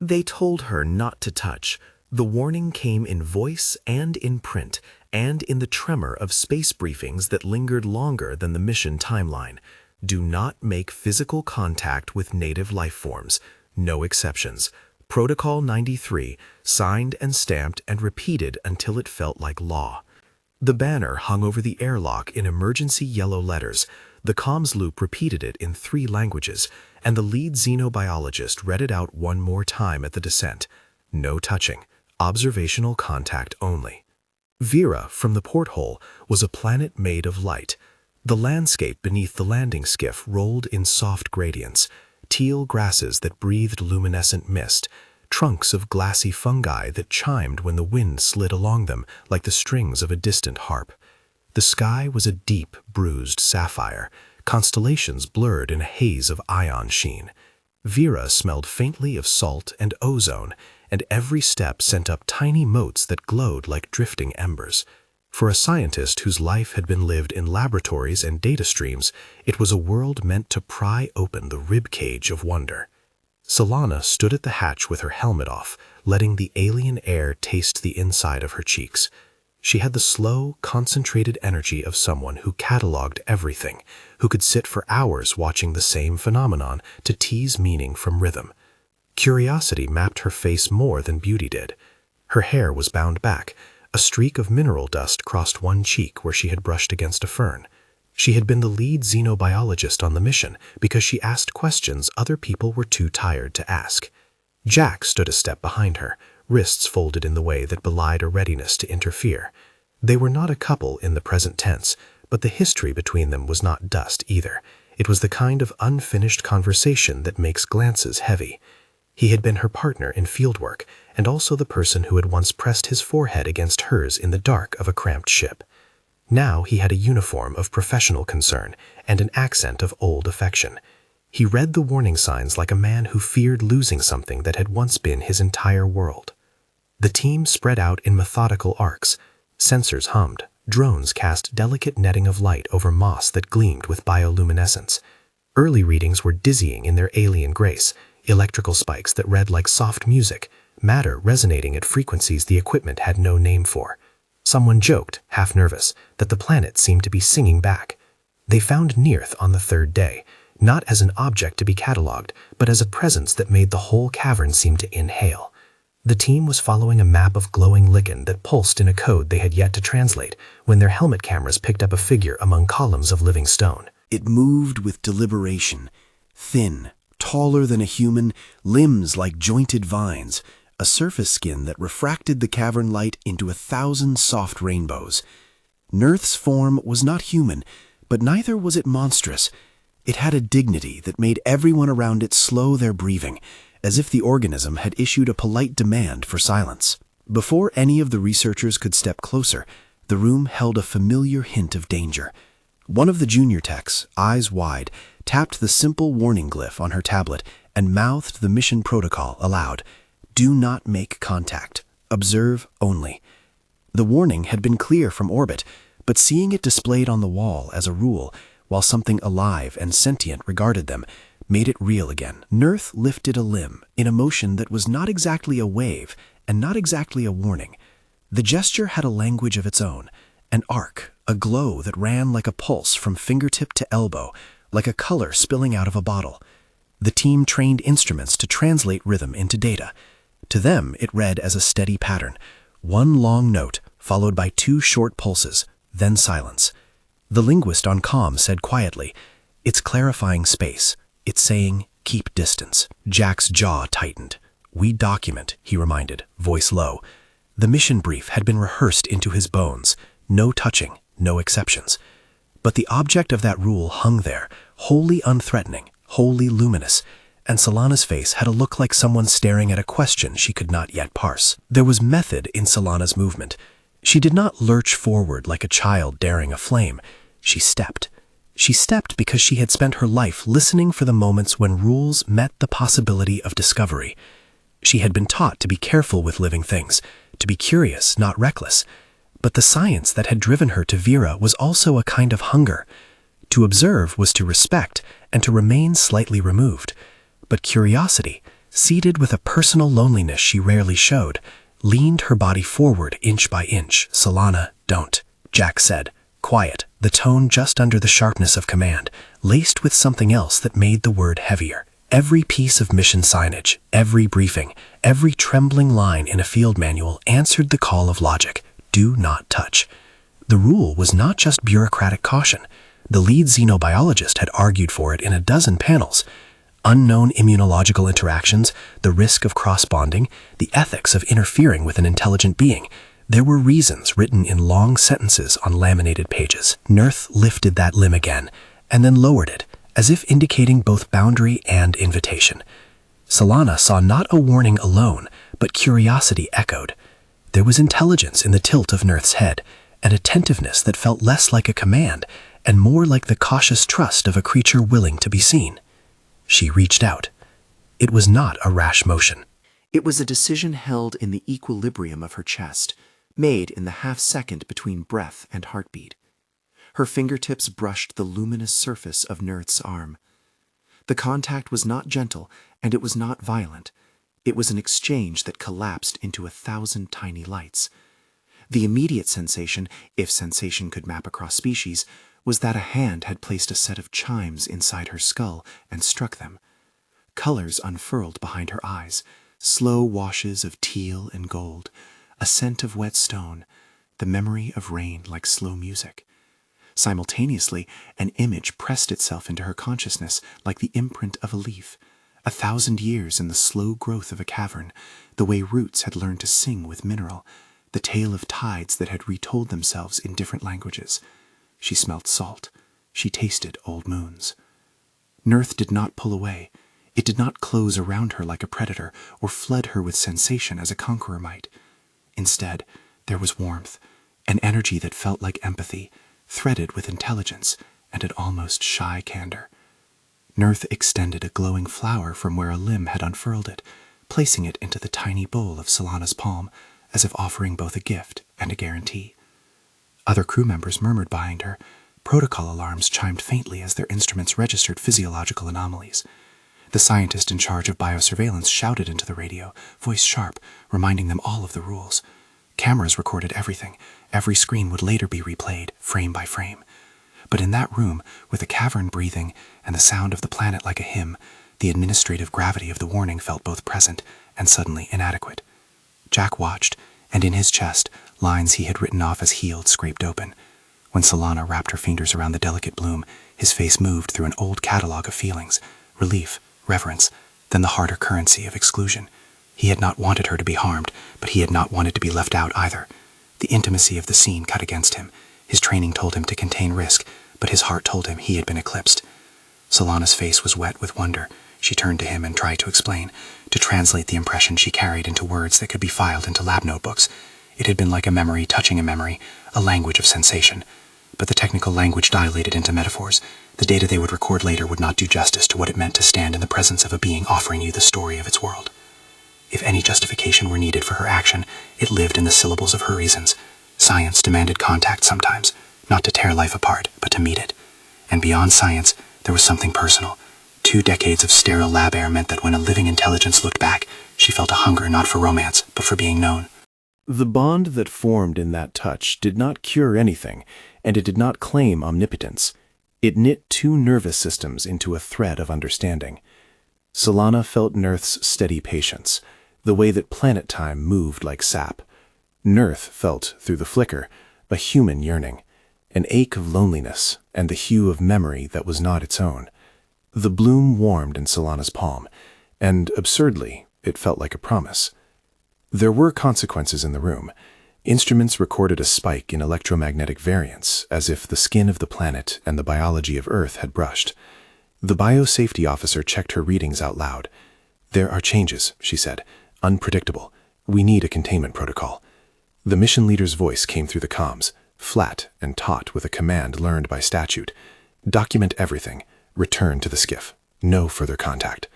They told her not to touch. The warning came in voice and in print, and in the tremor of space briefings that lingered longer than the mission timeline. Do not make physical contact with native life forms. No exceptions. Protocol 93, signed and stamped and repeated until it felt like law. The banner hung over the airlock in emergency yellow letters. The comms loop repeated it in 3 languages, and the lead xenobiologist read it out one more time at the descent. No touching. Observational contact only. Veera, from the porthole, was a planet made of light. The landscape beneath the landing skiff rolled in soft gradients, teal grasses that breathed luminescent mist, trunks of glassy fungi that chimed when the wind slid along them like the strings of a distant harp. The sky was a deep, bruised sapphire, constellations blurred in a haze of ion sheen. Veera smelled faintly of salt and ozone, and every step sent up tiny motes that glowed like drifting embers. For a scientist whose life had been lived in laboratories and data streams, it was a world meant to pry open the ribcage of wonder. Solana stood at the hatch with her helmet off, letting the alien air taste the inside of her cheeks. She had the slow, concentrated energy of someone who cataloged everything, who could sit for hours watching the same phenomenon to tease meaning from rhythm. Curiosity mapped her face more than beauty did. Her hair was bound back. A streak of mineral dust crossed one cheek where she had brushed against a fern. She had been the lead xenobiologist on the mission because she asked questions other people were too tired to ask. Jack stood a step behind her, wrists folded in the way that belied a readiness to interfere. They were not a couple in the present tense, but the history between them was not dust either. It was the kind of unfinished conversation that makes glances heavy. He had been her partner in fieldwork, and also the person who had once pressed his forehead against hers in the dark of a cramped ship. Now he had a uniform of professional concern and an accent of old affection. He read the warning signs like a man who feared losing something that had once been his entire world. The team spread out in methodical arcs. Sensors hummed. Drones cast delicate netting of light over moss that gleamed with bioluminescence. Early readings were dizzying in their alien grace, electrical spikes that read like soft music, matter resonating at frequencies the equipment had no name for. Someone joked, half nervous, that the planet seemed to be singing back. They found Nearth on the 3rd day, not as an object to be catalogued, but as a presence that made the whole cavern seem to inhale. The team was following a map of glowing lichen that pulsed in a code they had yet to translate when their helmet cameras picked up a figure among columns of living stone. It moved with deliberation, thin, taller than a human, limbs like jointed vines, a surface skin that refracted the cavern light into 1,000 soft rainbows. Nearth's form was not human, but neither was it monstrous. It had a dignity that made everyone around it slow their breathing, as if the organism had issued a polite demand for silence. Before any of the researchers could step closer, the room held a familiar hint of danger. One of the junior techs, eyes wide, tapped the simple warning glyph on her tablet and mouthed the mission protocol aloud. Do not make contact. Observe only. The warning had been clear from orbit, but seeing it displayed on the wall as a rule, while something alive and sentient regarded them, made it real again. Nearth lifted a limb in a motion that was not exactly a wave and not exactly a warning. The gesture had a language of its own, an arc, a glow that ran like a pulse from fingertip to elbow, like a color spilling out of a bottle. The team trained instruments to translate rhythm into data. To them, it read as a steady pattern, one long note followed by 2 short pulses, then silence. The linguist on comm said quietly, "It's clarifying space. It's saying, keep distance." Jack's jaw tightened. "We document," he reminded, voice low. The mission brief had been rehearsed into his bones. No touching, no exceptions. But the object of that rule hung there, wholly unthreatening, wholly luminous, and Solana's face had a look like someone staring at a question she could not yet parse. There was method in Solana's movement. She did not lurch forward like a child daring a flame. She stepped. She stepped because she had spent her life listening for the moments when rules met the possibility of discovery. She had been taught to be careful with living things, to be curious, not reckless. But the science that had driven her to Veera was also a kind of hunger. To observe was to respect and to remain slightly removed. But curiosity, seated with a personal loneliness she rarely showed, leaned her body forward inch by inch. "Solana, don't," Jack said, quiet, the tone just under the sharpness of command, laced with something else that made the word heavier. Every piece of mission signage, every briefing, every trembling line in a field manual answered the call of logic: do not touch. The rule was not just bureaucratic caution. The lead xenobiologist had argued for it in a dozen panels. Unknown immunological interactions, the risk of cross-bonding, the ethics of interfering with an intelligent being. There were reasons written in long sentences on laminated pages. Nerth lifted that limb again, and then lowered it, as if indicating both boundary and invitation. Solana saw not a warning alone, but curiosity echoed. There was intelligence in the tilt of Nerth's head, an attentiveness that felt less like a command and more like the cautious trust of a creature willing to be seen. She reached out. It was not a rash motion. It was a decision held in the equilibrium of her chest, made in the half-second between breath and heartbeat. Her fingertips brushed the luminous surface of Nerth's arm. The contact was not gentle, and it was not violent. It was an exchange that collapsed into 1,000 tiny lights. The immediate sensation, if sensation could map across species, was that a hand had placed a set of chimes inside her skull and struck them. Colors unfurled behind her eyes, slow washes of teal and gold, a scent of wet stone, the memory of rain like slow music. Simultaneously, an image pressed itself into her consciousness like the imprint of a leaf, 1,000 years in the slow growth of a cavern, the way roots had learned to sing with mineral, the tale of tides that had retold themselves in different languages. She smelt salt. She tasted old moons. Nerth did not pull away. It did not close around her like a predator or flood her with sensation as a conqueror might. Instead, there was warmth, an energy that felt like empathy, threaded with intelligence and an almost shy candor. Nerth extended a glowing flower from where a limb had unfurled it, placing it into the tiny bowl of Solana's palm, as if offering both a gift and a guarantee. Other crew members murmured behind her. Protocol alarms chimed faintly as their instruments registered physiological anomalies. The scientist in charge of biosurveillance shouted into the radio, voice sharp, reminding them all of the rules. Cameras recorded everything. Every screen would later be replayed, frame by frame. But in that room, with the cavern breathing and the sound of the planet like a hymn, the administrative gravity of the warning felt both present and suddenly inadequate. Jack watched, and in his chest, lines he had written off as healed scraped open. When Solana wrapped her fingers around the delicate bloom, his face moved through an old catalog of feelings: relief, reverence, then the harder currency of exclusion. He had not wanted her to be harmed, but he had not wanted to be left out either. The intimacy of the scene cut against him. His training told him to contain risk, but his heart told him he had been eclipsed. Solana's face was wet with wonder. She turned to him and tried to explain, to translate the impression she carried into words that could be filed into lab notebooks. It had been like a memory touching a memory, a language of sensation. But the technical language dilated into metaphors. The data they would record later would not do justice to what it meant to stand in the presence of a being offering you the story of its world. If any justification were needed for her action, it lived in the syllables of her reasons. Science demanded contact sometimes, not to tear life apart, but to meet it. And beyond science, there was something personal. 2 decades of sterile lab air meant that when a living intelligence looked back, she felt a hunger not for romance, but for being known. The bond that formed in that touch did not cure anything, and it did not claim omnipotence. It knit 2 nervous systems into a thread of understanding. Solana felt Nerth's steady patience, the way that planet time moved like sap. Nerth felt, through the flicker, a human yearning, an ache of loneliness, and the hue of memory that was not its own. The bloom warmed in Solana's palm, and, absurdly, it felt like a promise. There were consequences in the room. Instruments recorded a spike in electromagnetic variance, as if the skin of the planet and the biology of Earth had brushed. The biosafety officer checked her readings out loud. "There are changes," she said. "Unpredictable. We need a containment protocol." The mission leader's voice came through the comms, flat and taut with a command learned by statute. "Document everything. Return to the skiff. No further contact."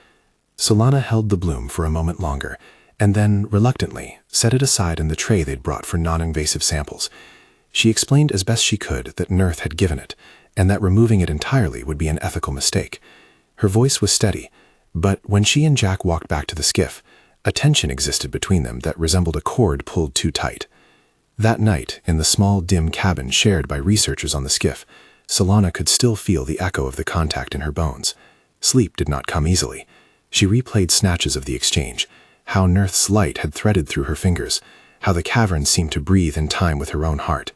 Solana held the bloom for a moment longer, and then, reluctantly, set it aside in the tray they'd brought for non-invasive samples. She explained as best she could that Nerth had given it, and that removing it entirely would be an ethical mistake. Her voice was steady, But when she and Jack walked back to the skiff, a tension existed between them that resembled a cord pulled too tight. That night, in the small, dim cabin shared by researchers on the skiff, Solana could still feel the echo of the contact in her bones. Sleep did not come easily. She replayed snatches of the exchange, how Nurth's light had threaded through her fingers, how the cavern seemed to breathe in time with her own heart.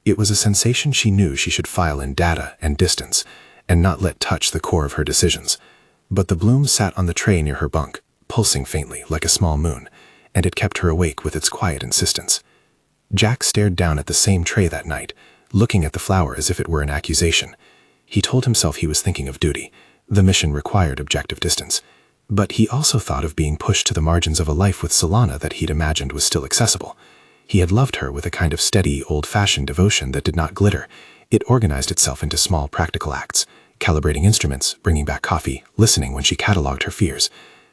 It was a sensation she knew she should file in data and distance, and not let touch the core of her decisions. But the bloom sat on the tray near her bunk, pulsing faintly like a small moon, and it kept her awake with its quiet insistence. Jack stared down at the same tray that night, looking at the flower as if it were an accusation. He told himself he was thinking of duty. The mission required objective distance. But he also thought of being pushed to the margins of a life with Solana that he'd imagined was still accessible. He had loved her with a kind of steady, old-fashioned devotion that did not glitter. It organized itself into small, practical acts, calibrating instruments, bringing back coffee, listening when she catalogued her fears.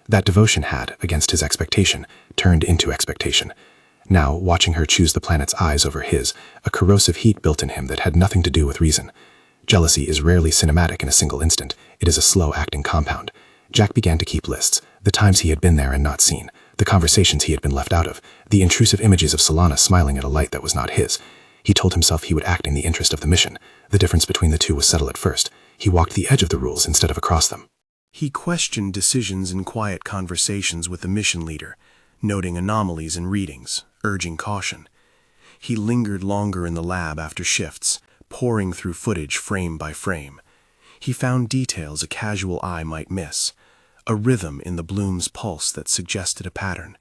That devotion had, against his expectation, turned into expectation. Now, watching her choose the planet's eyes over his, a corrosive heat built in him that had nothing to do with reason. Jealousy is rarely cinematic in a single instant. It is a slow-acting compound. Jack began to keep lists, the times he had been there and not seen, the conversations he had been left out of, the intrusive images of Solana smiling at a light that was not his. He told himself he would act in the interest of the mission. The difference between the two was subtle at first. He walked the edge of the rules instead of across them. He questioned decisions in quiet conversations with the mission leader, noting anomalies in readings, urging caution. He lingered longer in the lab after shifts, poring through footage frame by frame. He found details a casual eye might miss, a rhythm in the bloom's pulse that suggested a pattern,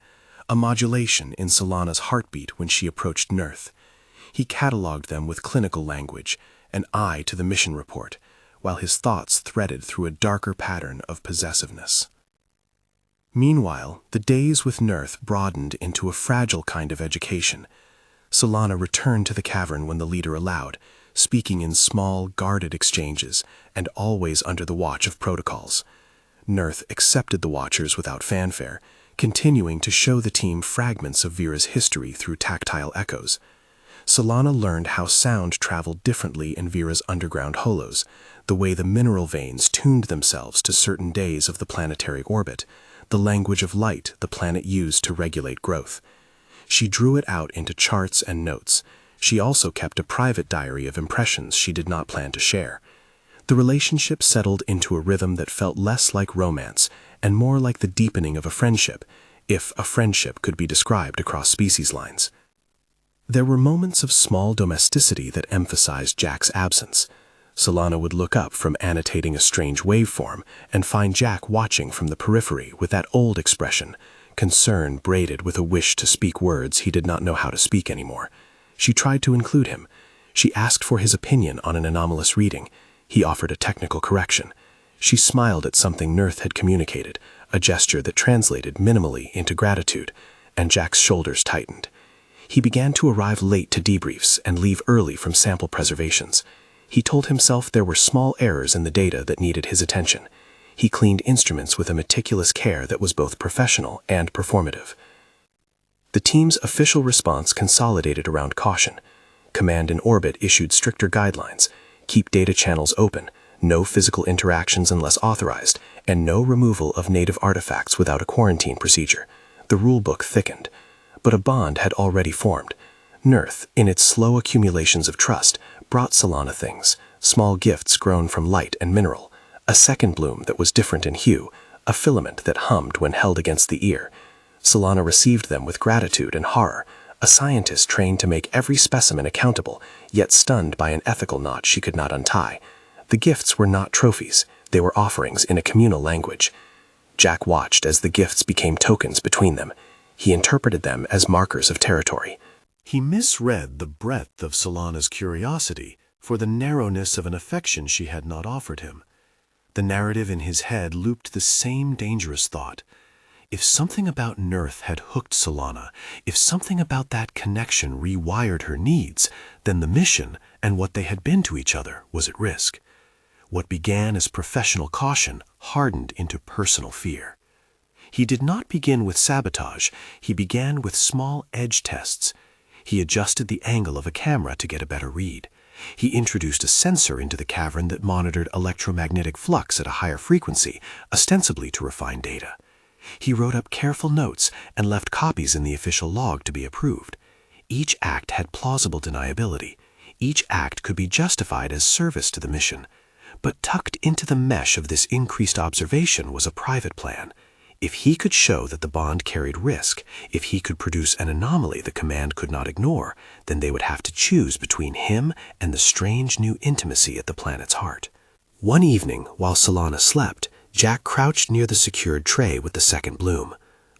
a modulation in Solana's heartbeat when she approached Nurth. He catalogued them with clinical language, an eye to the mission report, while his thoughts threaded through a darker pattern of possessiveness. Meanwhile, the days with Nurth broadened into a fragile kind of education. Solana returned to the cavern when the leader allowed, speaking in small, guarded exchanges, and always under the watch of protocols. Nurth accepted the watchers without fanfare, continuing to show the team fragments of Veera's history through tactile echoes. Solana learned how sound traveled differently in Veera's underground holos, the way the mineral veins tuned themselves to certain days of the planetary orbit, the language of light the planet used to regulate growth. She drew it out into charts and notes. She also kept a private diary of impressions she did not plan to share. The relationship settled into a rhythm that felt less like romance and more like the deepening of a friendship, if a friendship could be described across species lines. There were moments of small domesticity that emphasized Jack's absence. Solana would look up from annotating a strange waveform and find Jack watching from the periphery with that old expression, concern braided with a wish to speak words he did not know how to speak anymore. She tried to include him. She asked for his opinion on an anomalous reading. He offered a technical correction. She smiled at something Nurth had communicated, a gesture that translated minimally into gratitude, and Jack's shoulders tightened. He began to arrive late to debriefs and leave early from sample preservations. He told himself there were small errors in the data that needed his attention. He cleaned instruments with a meticulous care that was both professional and performative. The team's official response consolidated around caution. Command in orbit issued stricter guidelines: keep data channels open, no physical interactions unless authorized, and no removal of native artifacts without a quarantine procedure. The rulebook thickened, but a bond had already formed. Nurth, in its slow accumulations of trust, brought Solana things, small gifts grown from light and mineral, a second bloom that was different in hue, a filament that hummed when held against the ear. Solana received them with gratitude and horror, a scientist trained to make every specimen accountable, yet stunned by an ethical knot she could not untie. The gifts were not trophies, they were offerings in a communal language. Jack watched as the gifts became tokens between them. He interpreted them as markers of territory. He misread the breadth of Solana's curiosity for the narrowness of an affection she had not offered him. The narrative in his head looped the same dangerous thought. If something about Nurth had hooked Solana, if something about that connection rewired her needs, then the mission and what they had been to each other was at risk. What began as professional caution hardened into personal fear. He did not begin with sabotage, he began with small edge tests. He adjusted the angle of a camera to get a better read. He introduced a sensor into the cavern that monitored electromagnetic flux at a higher frequency, ostensibly to refine data. He wrote up careful notes and left copies in the official log to be approved. Each act had plausible deniability. Each act could be justified as service to the mission. But tucked into the mesh of this increased observation was a private plan. If he could show that the bond carried risk, if he could produce an anomaly the command could not ignore, then they would have to choose between him and the strange new intimacy at the planet's heart. One evening, while Solana slept, Jack crouched near the secured tray with the second bloom.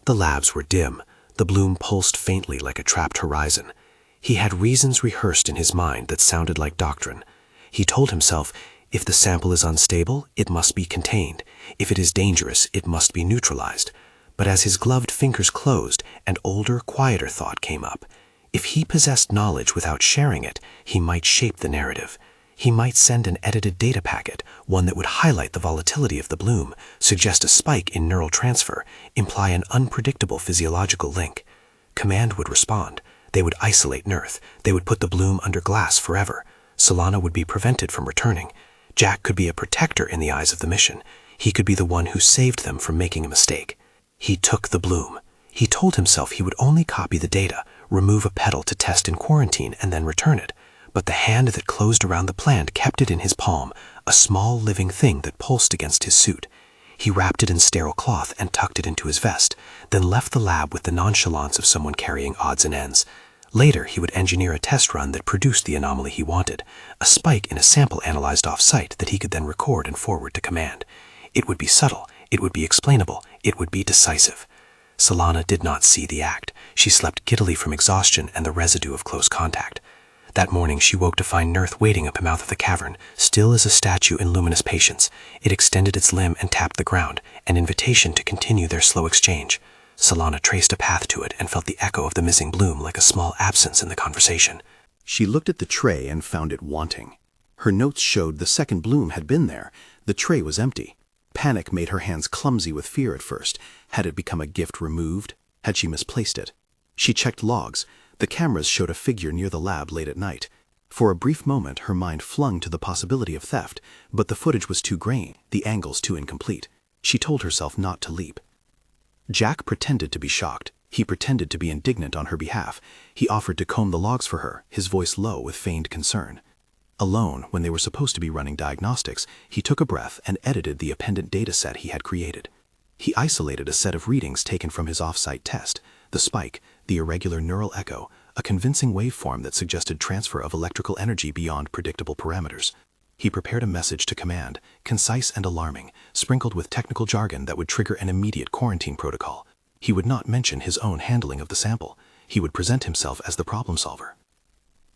The labs were dim. The bloom pulsed faintly like a trapped horizon. He had reasons rehearsed in his mind that sounded like doctrine. He told himself, if the sample is unstable, it must be contained. If it is dangerous, it must be neutralized. But as his gloved fingers closed, an older, quieter thought came up. If he possessed knowledge without sharing it, he might shape the narrative. He might send an edited data packet, one that would highlight the volatility of the bloom, suggest a spike in neural transfer, imply an unpredictable physiological link. Command would respond. They would isolate Nirth. They would put the bloom under glass forever. Solana would be prevented from returning. Jack could be a protector in the eyes of the mission. He could be the one who saved them from making a mistake. He took the bloom. He told himself he would only copy the data, remove a petal to test in quarantine, and then return it. But the hand that closed around the plant kept it in his palm, a small living thing that pulsed against his suit. He wrapped it in sterile cloth and tucked it into his vest, then left the lab with the nonchalance of someone carrying odds and ends. Later, he would engineer a test run that produced the anomaly he wanted, a spike in a sample analyzed off-site that he could then record and forward to command. It would be subtle, it would be explainable, it would be decisive. Solana did not see the act. She slept giddily from exhaustion and the residue of close contact. That morning she woke to find Nirth waiting at the mouth of the cavern, still as a statue in luminous patience. It extended its limb and tapped the ground, an invitation to continue their slow exchange. Solana traced a path to it and felt the echo of the missing bloom like a small absence in the conversation. She looked at the tray and found it wanting. Her notes showed the second bloom had been there. The tray was empty. Panic made her hands clumsy with fear at first. Had it become a gift removed? Had she misplaced it? She checked logs. The cameras showed a figure near the lab late at night. For a brief moment, her mind flung to the possibility of theft, but the footage was too grainy, the angles too incomplete. She told herself not to leap. Jack pretended to be shocked. He pretended to be indignant on her behalf. He offered to comb the logs for her, his voice low with feigned concern. Alone, when they were supposed to be running diagnostics, he took a breath and edited the appendant data set he had created. He isolated a set of readings taken from his off-site test, the spike, the irregular neural echo, a convincing waveform that suggested transfer of electrical energy beyond predictable parameters. He prepared a message to command, concise and alarming, sprinkled with technical jargon that would trigger an immediate quarantine protocol. He would not mention his own handling of the sample. He would present himself as the problem solver.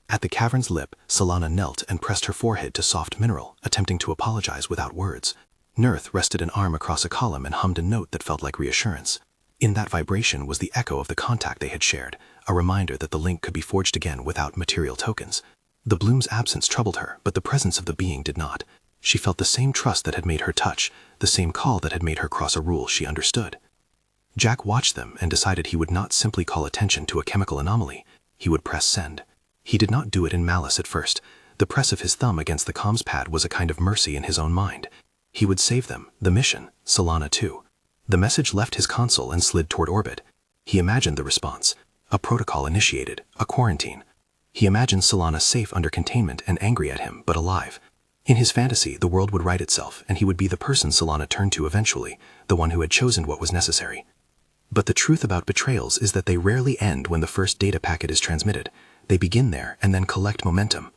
At the cavern's lip, Solana knelt and pressed her forehead to soft mineral, attempting to apologize without words. Nirth rested an arm across a column and hummed a note that felt like reassurance. In that vibration was the echo of the contact they had shared, a reminder that the link could be forged again without material tokens. The bloom's absence troubled her, but the presence of the being did not. She felt the same trust that had made her touch, the same call that had made her cross a rule she understood. Jack watched them and decided he would not simply call attention to a chemical anomaly. He would press send. He did not do it in malice at first. The press of his thumb against the comms pad was a kind of mercy in his own mind. He would save them, the mission, Solana too. The message left his console and slid toward orbit. He imagined the response. A protocol initiated, a quarantine. He imagined Solana safe under containment and angry at him, but alive. In his fantasy, the world would right itself, and he would be the person Solana turned to eventually, the one who had chosen what was necessary. But the truth about betrayals is that they rarely end when the first data packet is transmitted. They begin there and then collect momentum.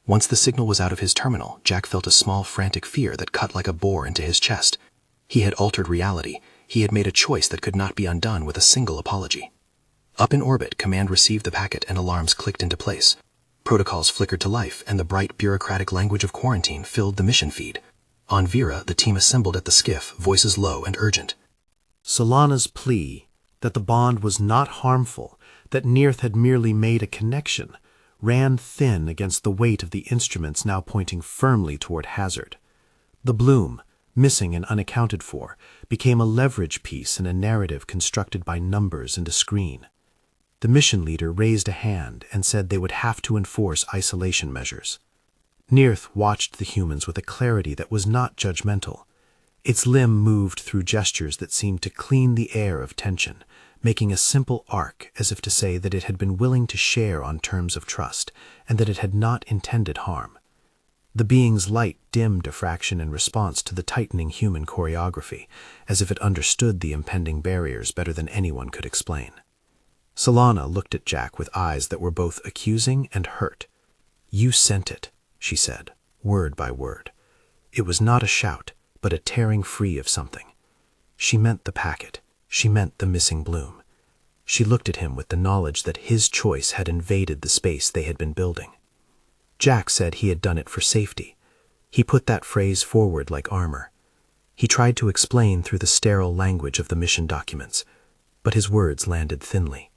Once the signal was out of his terminal, Jack felt a small frantic fear that cut like a bore into his chest. He had altered reality. He had made a choice that could not be undone with a single apology. Up in orbit, command received the packet and alarms clicked into place. Protocols flickered to life and the bright bureaucratic language of quarantine filled the mission feed. On Veera, the team assembled at the skiff, voices low and urgent. Solana's plea that the bond was not harmful, that Nirth had merely made a connection, ran thin against the weight of the instruments now pointing firmly toward hazard. The bloom, missing and unaccounted for, became a leverage piece in a narrative constructed by numbers and a screen. The mission leader raised a hand and said they would have to enforce isolation measures. Nirth watched the humans with a clarity that was not judgmental. Its limb moved through gestures that seemed to clean the air of tension, making a simple arc as if to say that it had been willing to share on terms of trust, and that it had not intended harm. The being's light dimmed a fraction in response to the tightening human choreography, as if it understood the impending barriers better than anyone could explain. Solana looked at Jack with eyes that were both accusing and hurt. "You sent it," she said, word by word. It was not a shout, but a tearing free of something. She meant the packet. She meant the missing bloom. She looked at him with the knowledge that his choice had invaded the space they had been building. Jack said he had done it for safety. He put that phrase forward like armor. He tried to explain through the sterile language of the mission documents, but his words landed thinly.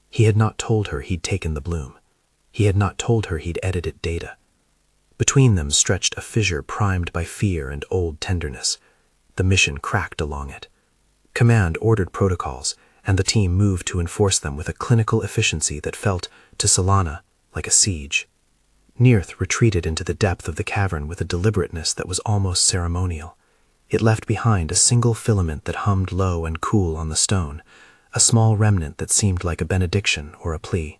He had not told her he'd taken the bloom. He had not told her he'd edited data. Between them stretched a fissure primed by fear and old tenderness. The mission cracked along it. Command ordered protocols, and the team moved to enforce them with a clinical efficiency that felt, to Solana, like a siege. Nirth retreated into the depth of the cavern with a deliberateness that was almost ceremonial. It left behind a single filament that hummed low and cool on the stone, a small remnant that seemed like a benediction or a plea.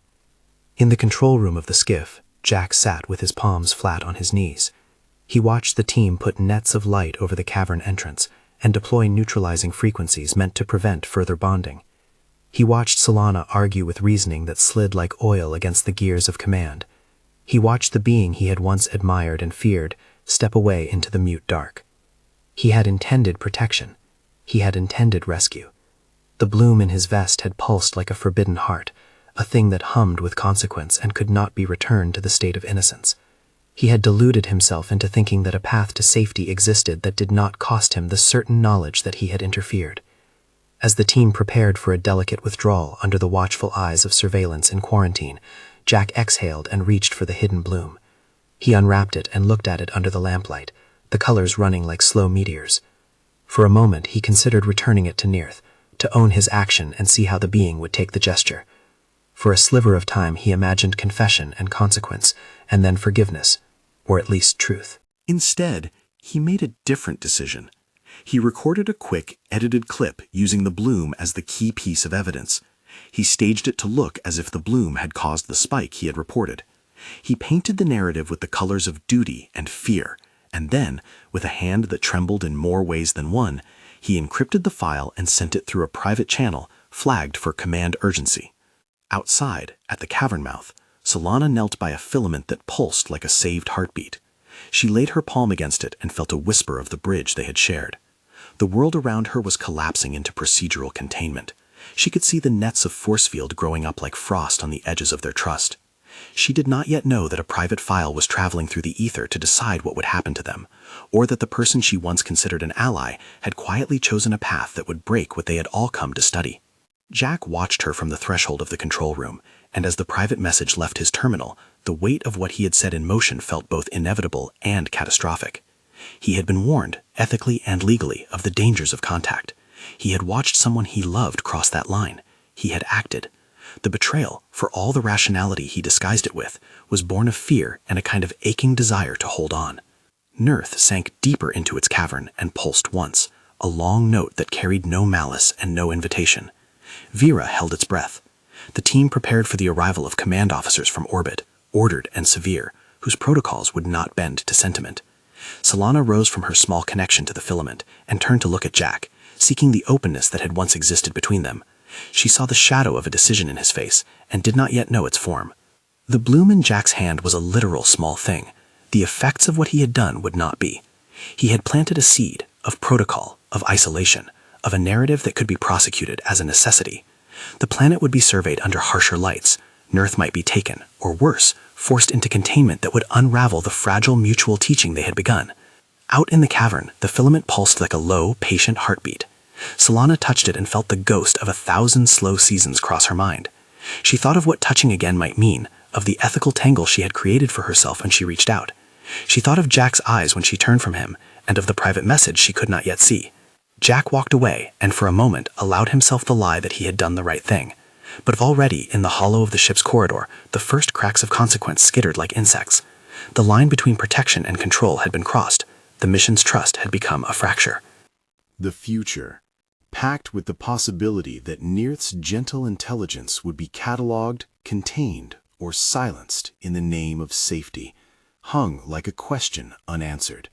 In the control room of the skiff, Jack sat with his palms flat on his knees. He watched the team put nets of light over the cavern entrance and deploy neutralizing frequencies meant to prevent further bonding. He watched Solana argue with reasoning that slid like oil against the gears of command. He watched the being he had once admired and feared step away into the mute dark. He had intended protection. He had intended rescue. The bloom in his vest had pulsed like a forbidden heart, a thing that hummed with consequence and could not be returned to the state of innocence. He had deluded himself into thinking that a path to safety existed that did not cost him the certain knowledge that he had interfered. As the team prepared for a delicate withdrawal under the watchful eyes of surveillance in quarantine, Jack exhaled and reached for the hidden bloom. He unwrapped it and looked at it under the lamplight, the colors running like slow meteors. For a moment he considered returning it to Nirth, to own his action and see how the being would take the gesture. For a sliver of time he imagined confession and consequence, and then forgiveness, or at least truth. Instead, he made a different decision. He recorded a quick, edited clip using the bloom as the key piece of evidence. He staged it to look as if the bloom had caused the spike he had reported. He painted the narrative with the colors of duty and fear, and then, with a hand that trembled in more ways than one, he encrypted the file and sent it through a private channel flagged for command urgency. Outside, at the cavern mouth, Solana knelt by a filament that pulsed like a saved heartbeat. She laid her palm against it and felt a whisper of the bridge they had shared. The world around her was collapsing into procedural containment. She could see the nets of force field growing up like frost on the edges of their trust. She did not yet know that a private file was traveling through the ether to decide what would happen to them, or that the person she once considered an ally had quietly chosen a path that would break what they had all come to study. Jack watched her from the threshold of the control room, and as the private message left his terminal, the weight of what he had set in motion felt both inevitable and catastrophic. He had been warned, ethically and legally, of the dangers of contact. He had watched someone he loved cross that line. He had acted. The betrayal, for all the rationality he disguised it with, was born of fear and a kind of aching desire to hold on. Nirth sank deeper into its cavern and pulsed once, a long note that carried no malice and no invitation. Veera held its breath. The team prepared for the arrival of command officers from orbit, ordered and severe, whose protocols would not bend to sentiment. Solana rose from her small connection to the filament and turned to look at Jack, seeking the openness that had once existed between them. She saw the shadow of a decision in his face and did not yet know its form. The bloom in Jack's hand was a literal small thing. The effects of what he had done would not be. He had planted a seed of protocol, of isolation, of a narrative that could be prosecuted as a necessity. The planet would be surveyed under harsher lights. Nirth might be taken, or worse, forced into containment that would unravel the fragile mutual teaching they had begun. Out in the cavern, the filament pulsed like a low, patient heartbeat. Solana touched it and felt the ghost of 1,000 slow seasons cross her mind. She thought of what touching again might mean, of the ethical tangle she had created for herself when she reached out. She thought of Jack's eyes when she turned from him, and of the private message she could not yet see. Jack walked away and for a moment allowed himself the lie that he had done the right thing. But already, in the hollow of the ship's corridor, the first cracks of consequence skittered like insects. The line between protection and control had been crossed. The mission's trust had become a fracture. The future, packed with the possibility that Nearth's gentle intelligence would be catalogued, contained, or silenced in the name of safety, hung like a question unanswered.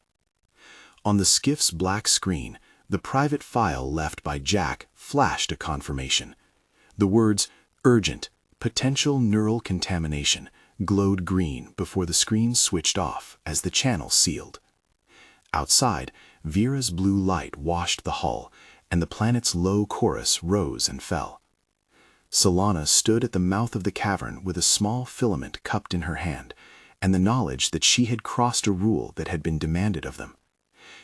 On the skiff's black screen, the private file left by Jack flashed a confirmation. The words, "Urgent, potential neural contamination," glowed green before the screen switched off as the channel sealed. Outside, Veera's blue light washed the hull, and the planet's low chorus rose and fell. Solana stood at the mouth of the cavern with a small filament cupped in her hand, and the knowledge that she had crossed a rule that had been demanded of them.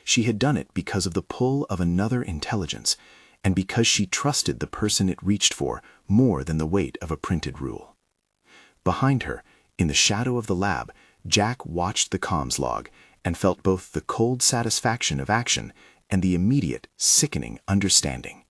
She had done it because of the pull of another intelligence, and because she trusted the person it reached for more than the weight of a printed rule. Behind her, in the shadow of the lab, Jack watched the comms log and felt both the cold satisfaction of action and the immediate, sickening understanding.